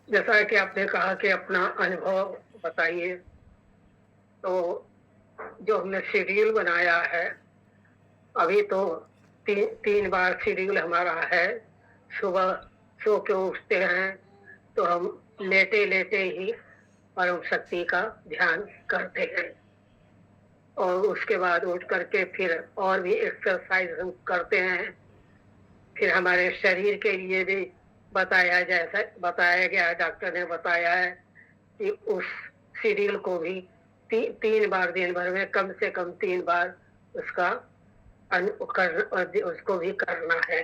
जैसा कि आपने कहा कि अपना अनुभव बताइए, तो जो हमने शेड्यूल बनाया है, अभी तो 3 बार शेड्यूल हमारा है। सुबह सो के उठते हैं, तो हम लेटे-लेटे ही परम शक्ति का ध्यान करते हैं और उसके बाद उठ कर के फिर और भी एक्सरसाइज़ हम करते हैं। फिर हमारे शरीर के लिए भी बताया गया है, डॉक्टर ने बताया है कि उस शेड्यूल को भी 3 बार दिन भर में कम से कम 3 बार उसका उसको भी करना है।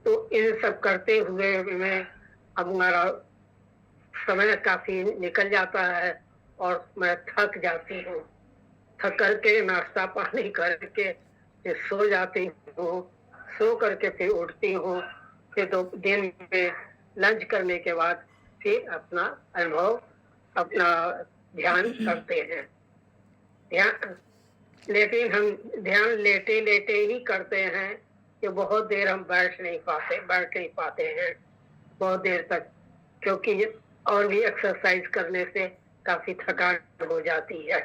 तो इन सब करते हुए में हमारा समय काफ़ी निकल जाता है और मैं थक जाती हूँ। थक कर के नाश्ता पानी करके फिर सो जाती हूँ। सो करके फिर उठती हूँ। फिर दिन में लंच करने के बाद फिर अपना ध्यान करते हैं। ध्यान लेकिन हम ध्यान लेटे-लेटे ही करते हैं कि बहुत देर हम बैठ नहीं पाते हैं बहुत देर तक, क्योंकि और भी एक्सरसाइज करने से काफ़ी थकान हो जाती है।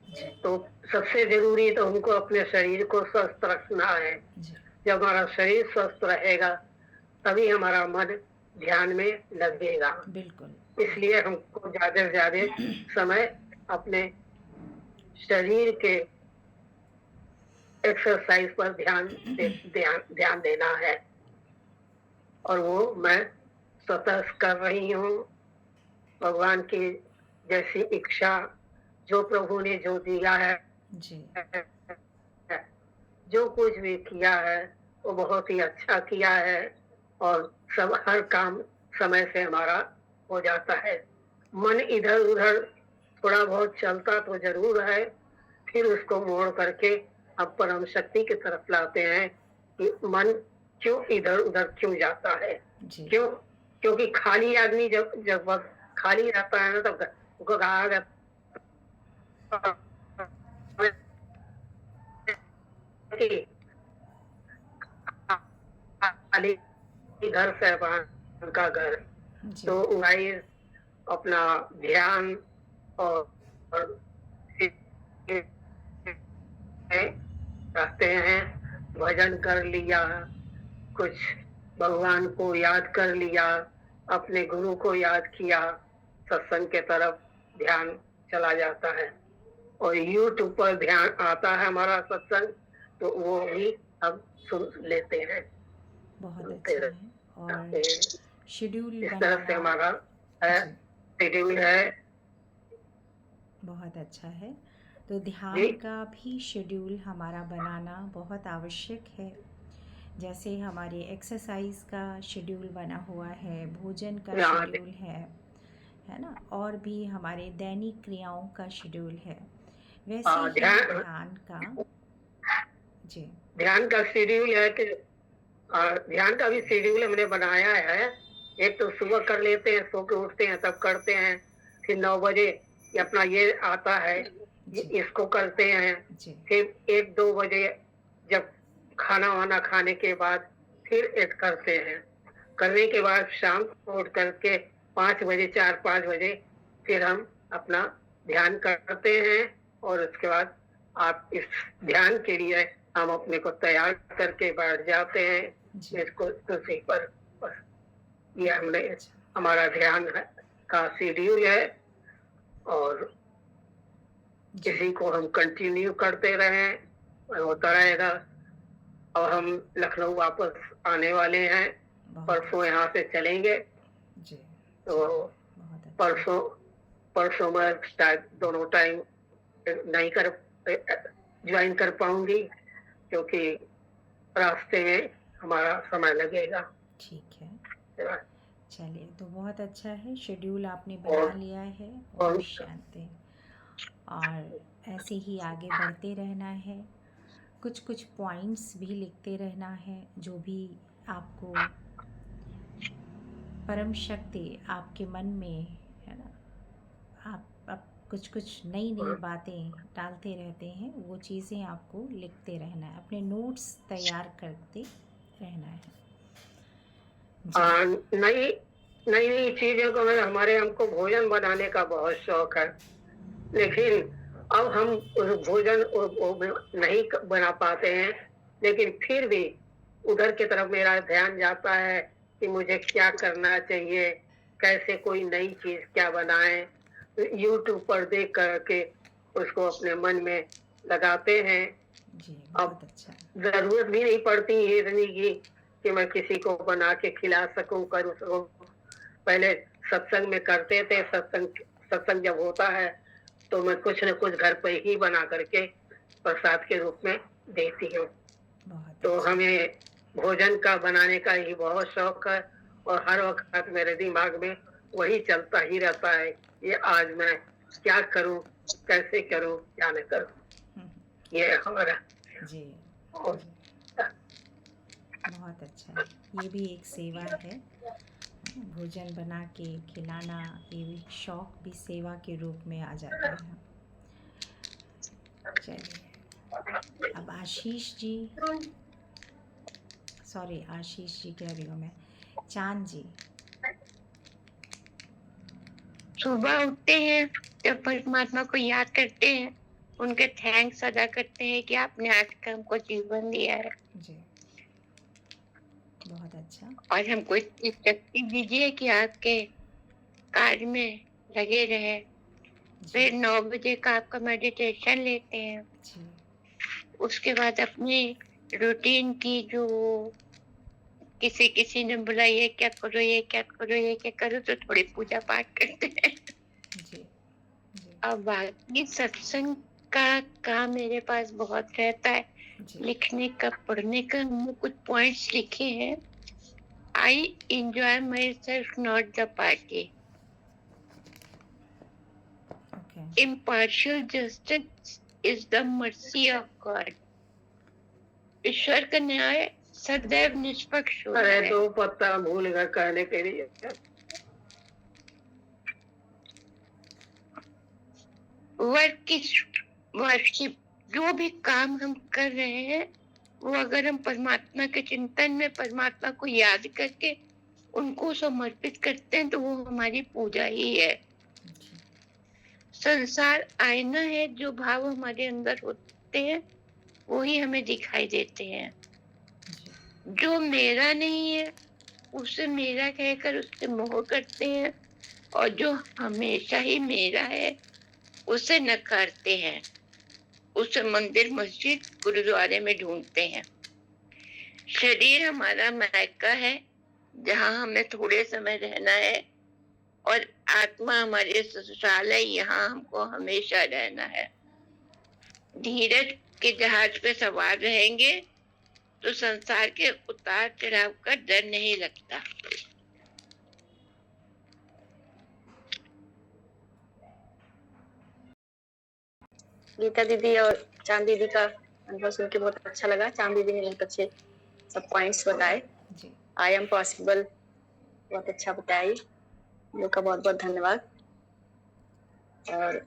जी। तो सबसे ज़रूरी तो हमको अपने शरीर को स्वस्थ रखना है। जी। जब हमारा शरीर स्वस्थ रहेगा, तभी हमारा मन ध्यान में लगेगा। बिल्कुल। इसलिए हमको ज़्यादा से ज़्यादा समय अपने शरीर के एक्सरसाइज पर ध्यान देना है और वो मैं स्वतः कर रही हूँ। भगवान की जैसी इच्छा, जो प्रभु ने जो दिया है, जी। जो कुछ भी किया है, वो बहुत ही अच्छा किया है और सब हर काम समय से हमारा हो जाता है। मन इधर-उधर थोड़ा बहुत चलता तो ज़रूर है, फिर उसको मोड़ करके हम परम शक्ति की तरफ लाते हैं कि मन क्यों इधर-उधर क्यों जाता है? जी। क्यों? क्योंकि खाली आदमी जब जब वक़्त खाली रहता है ना, तो घबराहट कि खाली घर शैतान का घर। जी। तो वही अपना ध्यान और और रहते हैं, भजन कर लिया, कुछ भगवान को याद कर लिया, अपने गुरु को याद किया, सत्संग के तरफ ध्यान चला जाता है और यूट्यूब पर ध्यान आता है हमारा सत्संग, तो वो भी हम सुन लेते हैं, बहुत सुनते अच्छा है। रहते और हैं। शेड्यूल इस तरह से बनाना। हमारा है, जी। शेड्यूल है। बहुत अच्छा है। तो जी, ध्यान का भी शेड्यूल हमारा बनाना बहुत आवश्यक है। जैसे हमारे एक्सरसाइज का शेड्यूल बना हुआ है, भोजन का यहाँ शेड्यूल है ना? और भी हमारे दैनिक क्रियाओं का शेड्यूल है। वैसे ही ध्यान ध्यान का। जी। ध्यान का शेड्यूल है कि ध्यान का भी शेड्यूल हमने बनाया है। एक तो सुबह कर लेते हैं, सो के उठते हैं तब करते हैं। फिर 9 बजे ये अपना ये आता है, जी। इसको करते हैं। जी। फिर 1-2 बजे जब खाना-वाना खाने के बाद फिर एक करते हैं। करने के बाद शाम को उठ कर के 5 बजे 4-5 बजे फिर हम अपना ध्यान करते हैं और उसके बाद आप इस ध्यान के लिए हम अपने को तैयार करके बैठ जाते हैं। जी। इसको कुर्सी पर बस ये हमने अच्छा। हमारा ध्यान है का शेड्यूल है और जी। इसी को हम कंटिन्यू करते रहें होता रहेगा। और हम लखनऊ वापस आने वाले हैं, बहुत परसों अच्छा। यहाँ से चलेंगे। जी। तो चलिए, बहुत अच्छा है। परसों परसों मैं शायद दोनों टाइम नहीं कर ज्वाइन कर पाऊंगी, क्योंकि रास्ते में हमारा समय लगेगा। ठीक है। और चलिए, तो बहुत अच्छा है, शेड्यूल आपने बना लिया है। ओम और शांति। और ऐसे ही आगे बढ़ते रहना है। कुछ कुछ पॉइंट्स भी लिखते रहना है, जो भी आपको परम शक्ति आपके मन में, है ना? आप कुछ कुछ नई नई बातें डालते रहते हैं, वो चीज़ें आपको लिखते रहना है, अपने नोट्स तैयार करते रहना है। जी। नहीं, नई नई चीजों को हमारे हमको भोजन बनाने का बहुत शौक है, लेकिन अब हम उस भोजन नहीं बना पाते हैं, लेकिन फिर भी उधर की तरफ मेरा ध्यान जाता है कि मुझे क्या करना चाहिए, कैसे कोई नई चीज क्या बनाएं। यूट्यूब पर देख करके उसको अपने मन में लगाते हैं। जी, अब बहुत अच्छा। जरूरत भी नहीं पड़ती है इतनी की कि मैं किसी को बना के खिला सकूं, कर सकूं। पहले सत्संग में करते थे, सत्संग सत्संग जब होता है तो मैं कुछ न कुछ घर पर ही बना करके प्रसाद के रूप में देती हूँ। बहुत तो अच्छा। हमें भोजन का बनाने का ही बहुत शौक है, और हर वक्त मेरे दिमाग में वही चलता ही रहता है, ये आज मैं क्या करूं, कैसे करूं, क्या न करूं। हुँ, ये है हमारा। जी, और जी, बहुत अच्छा। ये भी एक सेवा है ना? भोजन बना के खिलाना, ये भी शौक भी सेवा के रूप में आ जाता है। चलिए, अब आशीष जी, सॉरी आशीष जी कह रही हूँ मैं, चाँद जी। सुबह उठते हैं जब परमात्मा को याद करते हैं, उनके थैंक्स अदा करते हैं कि आपने आज का हमको जीवन दिया है जी, बहुत अच्छा। और हमको इतनी शक्ति दीजिए कि आपके कार्य में लगे रहे। जी, फिर 9 बजे का आपका मेडिटेशन लेते हैं। जी, उसके बाद अपनी रूटीन की जो किसी किसी ने बोला ये क्या करो, ये क्या करो, ये क्या करो, तो थोड़ी पूजा पाठ करते हैं। जी, जी, अब बाकी सत्संग का काम मेरे पास बहुत रहता है, जी, लिखने का, पढ़ने का। हमने कुछ पॉइंट्स लिखे हैं। I enjoy myself not the party, okay, impartial justice is the mercy of God. ईश्वर का न्याय सदैव निष्पक्ष होता अरे है। दो पत्ता भूल गए कहने के लिए। वर्शिप, जो भी काम हम कर रहे हैं वो अगर हम परमात्मा के चिंतन में परमात्मा को याद करके उनको समर्पित करते हैं तो वो हमारी पूजा ही है। जी, संसार आईना है, जो भाव हमारे अंदर होते हैं वो ही हमें दिखाई देते हैं। जी, जो मेरा नहीं है उसे मेरा कहकर उससे मोह करते हैं, और जो हमेशा ही मेरा है उसे नकारते हैं, उसे मंदिर मस्जिद गुरुद्वारे में ढूंढते हैं। शरीर हमारा मायका है जहाँ हमें थोड़े समय रहना है, और आत्मा हमारे ससुराल है, यहाँ हमको हमेशा रहना है। धीरज के जहाज पे सवार रहेंगे तो संसार के उतार चढ़ाव का डर नहीं लगता। गीता दीदी और चांद दीदी का अनुभव सुन के बहुत अच्छा लगा। चांद दीदी ने बहुत अच्छे सब पॉइंट्स बताए। जी, आई एम पॉसिबल बहुत अच्छा बताई, उनका बहुत बहुत धन्यवाद। और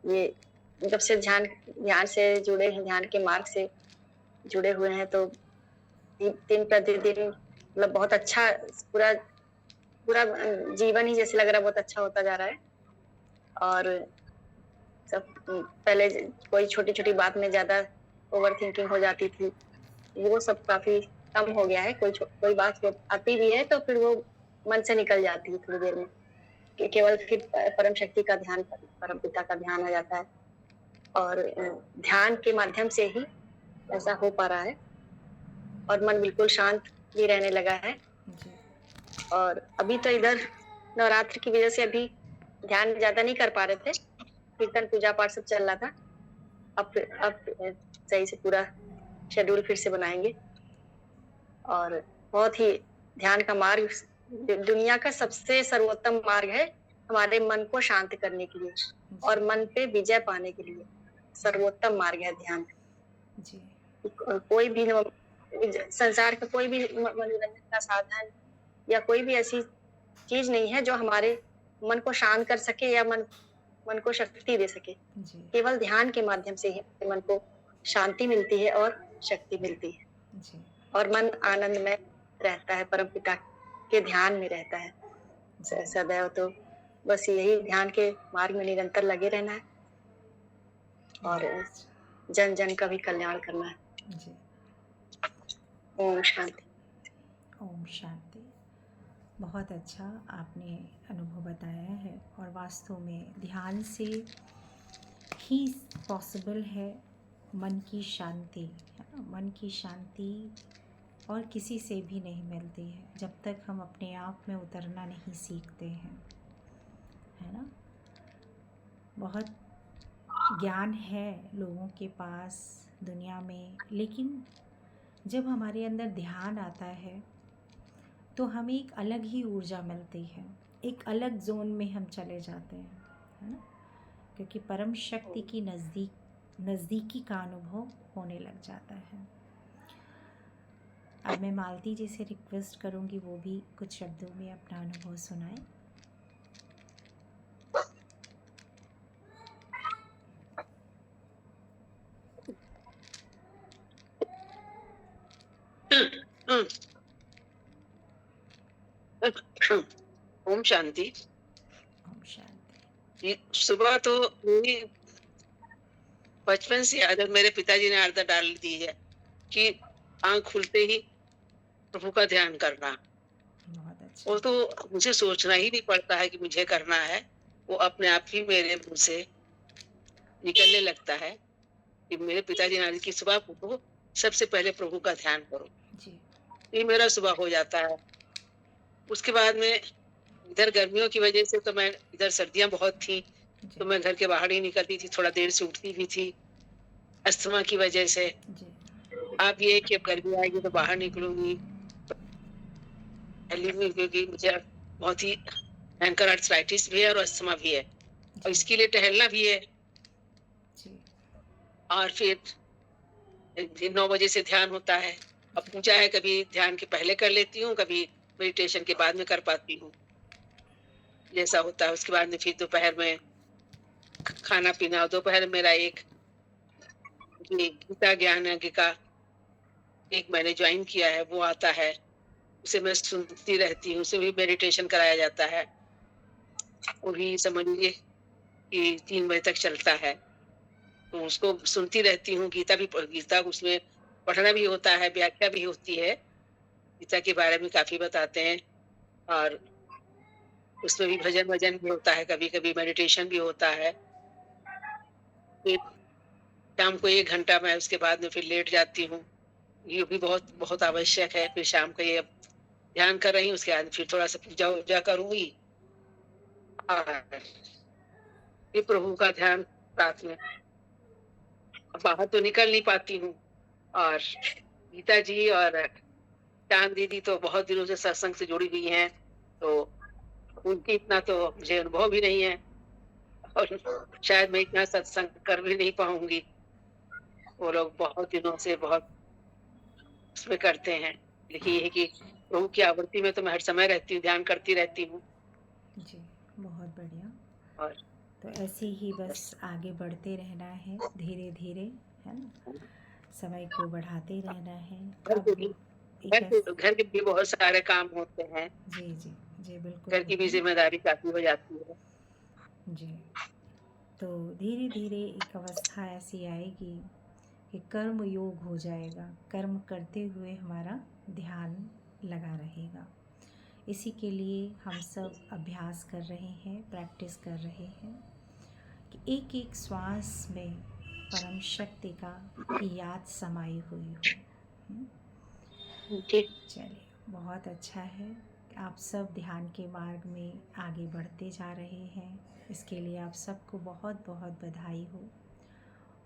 ये जब से ध्यान से जुड़े हैं, ध्यान के मार्ग से जुड़े हुए हैं, तो दिन प्रतिदिन मतलब बहुत अच्छा पूरा पूरा जीवन ही जैसे लग रहा है बहुत अच्छा होता जा रहा है। और सब पहले कोई छोटी छोटी बात में ज्यादा ओवर थिंकिंग हो जाती थी, वो सब काफी कम हो गया है। कोई बात जब आती भी है तो फिर वो मन से निकल जाती है थोड़ी देर में, केवल फिर परम शक्ति का ध्यान, परम पिता का ध्यान आ जाता है। और ध्यान के माध्यम से ही ऐसा हो पा रहा है, और मन बिल्कुल शांत भी रहने लगा है। जी, और अभी तो इधर नवरात्र की वजह से अभी ध्यान ज्यादा नहीं कर पा रहे थे, कीर्तन पूजा पाठ सब चल रहा था। अब सही से पूरा शेड्यूल फिर से बनाएंगे। और बहुत ही ध्यान का मार्ग दुनिया का सबसे सर्वोत्तम मार्ग है हमारे मन को शांत करने के लिए और मन पे विजय पाने के लिए। सर्वोत्तम मार्ग है ध्यान। जी, कोई भी संसार का कोई भी मनोरंजन का साधन या कोई भी ऐसी चीज नहीं है जो हमारे मन को शांत कर सके या मन को शक्ति दे सके। जी, केवल ध्यान के माध्यम से ही मन को शांति मिलती है और शक्ति मिलती है, जी, और मन आनंद में रहता है, परम पिता के ध्यान में रहता है। सदैव तो बस यही ध्यान के मार्ग में निरंतर लगे रहना है और जन जन का भी कल्याण करना है। जी। ओम शांति। ओम शांति। बहुत अच्छा आपने अनुभव बताया है और वास्तव में ध्यान से ही पॉसिबल है मन की शांति, है ना। मन की शांति और किसी से भी नहीं मिलती है जब तक हम अपने आप में उतरना नहीं सीखते हैं, है ना। बहुत ज्ञान है लोगों के पास दुनिया में, लेकिन जब हमारे अंदर ध्यान आता है तो हमें एक अलग ही ऊर्जा मिलती है, एक अलग जोन में हम चले जाते हैं, है ना। क्योंकि परम शक्ति की नज़दीकी का अनुभव होने लग जाता है। अब मैं मालती जी से रिक्वेस्ट करूंगी वो भी कुछ शब्दों में अपना अनुभव सुनाए। ओम शांति। ओम शांति। ये सुबह तो मेरी बचपन से आदत मेरे पिताजी ने आदत डाल दी है कि आंख खुलते ही प्रभु का ध्यान करना। बहुत वो अच्छा। तो मुझे सोचना ही नहीं पड़ता है कि मुझे करना है, वो अपने आप ही मेरे मुंह से निकलने लगता है कि मेरे पिताजी ने आदत की सुबह उठो, सबसे पहले प्रभु का ध्यान करो। जी। ये मेरा सुबह हो जाता है। उसके बाद में इधर गर्मियों की वजह से तो मैं इधर सर्दियां बहुत थी जी। तो मैं घर के बाहर ही निकलती थी, थोड़ा देर से उठती भी थी अस्थमा की वजह से। जी। अब ये कि अब गर्मी आएगी तो बाहर निकलूंगी क्योंकि मुझे बहुत ही भयंकर आर्थराइटिस भी है और अस्थमा भी है और जी। इसके लिए टहलना भी है। जी। और फिर 9 बजे से ध्यान होता है। अब जी। पूजा है, कभी ध्यान के पहले कर लेती हूँ, कभी मेडिटेशन के बाद में कर पाती हूँ, जैसा होता है। उसके बाद में फिर दोपहर में खाना पीना। दोपहर मेरा एक ये गीता ज्ञान यज्ञ का एक मैंने ज्वाइन किया है, वो आता है, उसे मैं सुनती रहती हूँ। उसे भी मेडिटेशन कराया जाता है, वो भी समझिए कि 3 बजे तक चलता है, तो उसको सुनती रहती हूँ। गीता उसमें पढ़ना भी होता है, व्याख्या भी होती है, गीता के बारे में काफी बताते हैं और उसमें भी भजन वजन भी होता है, कभी कभी मेडिटेशन भी होता है। फिर शाम को 1 घंटा मैं उसके बाद में फिर लेट जाती हूँ, ये भी बहुत बहुत आवश्यक है। फिर शाम का ये अब ध्यान कर रही हूँ, उसके बाद फिर थोड़ा सा पूजा वूजा करूंगी और फिर प्रभु का ध्यान साथ में। बाहर तो निकल नहीं पाती हूँ और गीता जी और चांद दीदी तो बहुत दिनों से सत्संग से जुड़ी हुई हैं, तो उनकी इतना तो मुझे अनुभव भी नहीं है और शायद मैं इतना सत्संग कर भी नहीं पाऊंगी। वो लोग बहुत दिनों से बहुत उसमें करते हैं, लेकिन ये है कि प्रभु की आवृत्ति में तो मैं हर समय रहती हूँ, ध्यान करती रहती हूँ। जी। बहुत बढ़िया। और तो ऐसे ही बस आगे बढ़ते रहना है धीरे धीरे, है ना। समय को बढ़ाते रहना है। घर अब के भी घर के भी बहुत सारे काम होते हैं, जी जी जी बिल्कुल घर की भी बोलिए। जिम्मेदारी काफी हो जाती है। जी। तो धीरे धीरे एक अवस्था ऐसी आएगी कि कर्म योग हो जाएगा, कर्म करते हुए हमारा ध्यान लगा रहेगा। इसी के लिए हम सब अभ्यास कर रहे हैं, प्रैक्टिस कर रहे हैं कि एक एक श्वास में परम शक्ति की याद समाई हुई हो। चलिए, बहुत अच्छा है कि आप सब ध्यान के मार्ग में आगे बढ़ते जा रहे हैं। इसके लिए आप सबको बहुत बहुत बधाई हो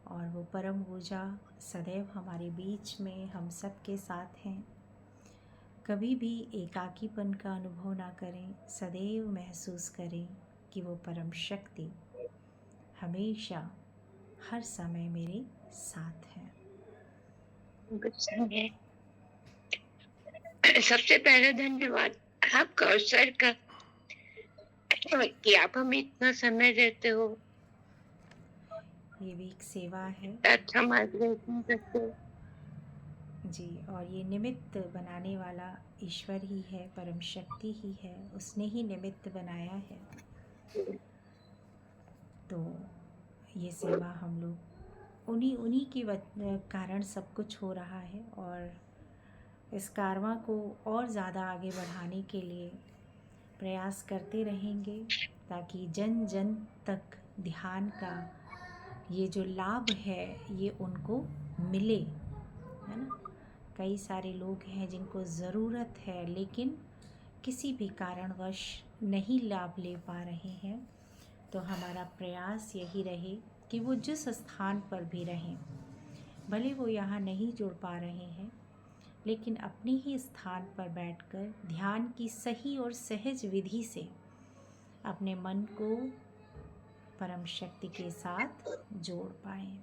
और वो परम ऊर्जा सदैव हमारे बीच में हम सब के साथ हैं। कभी भी एकाकीपन का अनुभव ना करें, सदैव महसूस करें कि वो परम शक्ति हमेशा हर समय मेरे साथ है। सबसे पहले धन्यवाद आपका और सर का कि आप हमें इतना समय देते हो। ये भी एक सेवा है। अच्छा मार्गदर्शन करते हो। जी, और ये निमित्त बनाने वाला ईश्वर ही है, परम शक्ति ही है, उसने ही निमित्त बनाया है। तो ये सेवा हम लोग उन्हीं उन्हीं के कारण सब कुछ हो रहा है, और इस कारवा को और ज़्यादा आगे बढ़ाने के लिए प्रयास करते रहेंगे, ताकि जन जन तक ध्यान का ये जो लाभ है ये उनको मिले, है ना। कई सारे लोग हैं जिनको ज़रूरत है, लेकिन किसी भी कारणवश नहीं लाभ ले पा रहे हैं। तो हमारा प्रयास यही रहे कि वो जिस स्थान पर भी रहें, भले वो यहाँ नहीं जुड़ पा रहे हैं, लेकिन अपने ही स्थान पर बैठकर ध्यान की सही और सहज विधि से अपने मन को परम शक्ति के साथ जोड़ पाएं।